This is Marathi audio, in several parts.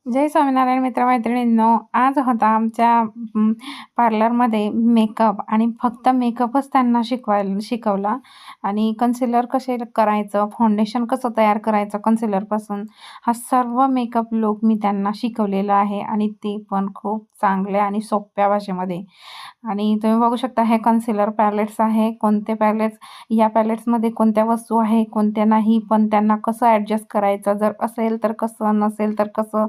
जय स्वामीनारायण मित्र-मैत्रिणींनो, आज होता आमच्या पार्लरमध्ये मेकअप आणि फक्त मेकअपच त्यांना शिकवला आणि कन्सिलर कसे करायचं, फाउंडेशन कसं तयार करायचं कन्सिलरपासून, हा सर्व मेकअप लूक मी त्यांना शिकवलेला आहे आणि ते पण खूप चांगल्या आणि सोप्या भाषेमध्ये. आणि तुम्ही बघू शकता हे कन्सिलर पॅलेट्स आहे. कोणते पॅलेट्स, या पॅलेट्समध्ये कोणत्या वस्तू आहे, कोणत्या नाही, पण त्यांना कसं ॲडजस्ट करायचं, जर असेल तर कसं, नसेल तर कसं,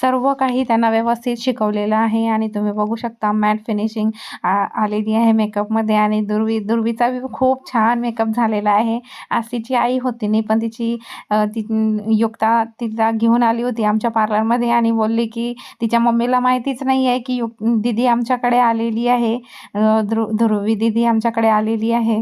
सर्व काही त्यांना व्यवस्थित शिकवलेलं आहे. आणि तुम्ही बघू शकता मॅट फिनिशिंग आलेली आहे मेकअपमध्ये. आणि दुर्वीचा खूप छान मेकअप झालेला आहे. आज तिची आई होती नाही, पण ती युक्ता तिला घेऊन आली होती आमच्या पार्लरमध्ये आणि बोलली की तिच्या मम्मीला माहितीच नाही आहे की दीदी आमच्याकडे आलेली आहे, ध्रुवी दीदी आमच्याकडे आलेली आहे.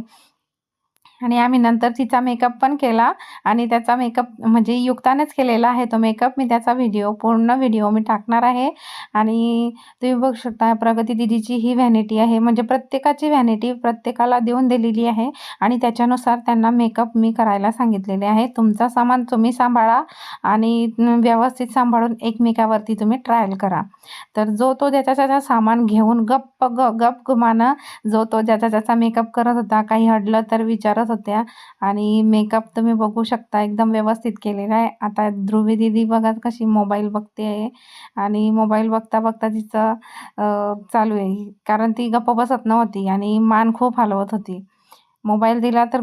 आणि आम्ही नंतर तिचा मेकअप पण केला आणि त्याचा मेकअप म्हणजे युक्तानेच केलेला आहे तो मेकअप. मी त्याचा पूर्ण व्हिडिओ मी टाकणार आहे. आणि तुम्ही बघू शकता प्रगती दीदीची ही व्हॅनिटी आहे, म्हणजे प्रत्येकाची व्हॅनिटी प्रत्येकाला देऊन दिलेली आहे आणि त्याच्यानुसार त्यांना मेकअप मी करायला सांगितलेले आहे. तुमचा सामान तुम्ही सांभाळा आणि व्यवस्थित सांभाळून एकमेकावरती तुम्ही ट्रायल करा. तर जो तो ज्याचा सामान घेऊन गपगुमानं जो तो ज्याचा मेकअप करत होता. काही अडलं तर विचारत होत्या. आणि मेकअप तुम्ही बघू शकता एकदम व्यवस्थित केलेला आहे. आता ध्रुवी दीदी बघा कशी मोबाईल बघते आहे आणि मोबाईल बघता बघता तिचं चालू आहे, कारण ती गप्प बसत नव्हती आणि मान खूप हलवत होती. मोबाईल दिला तर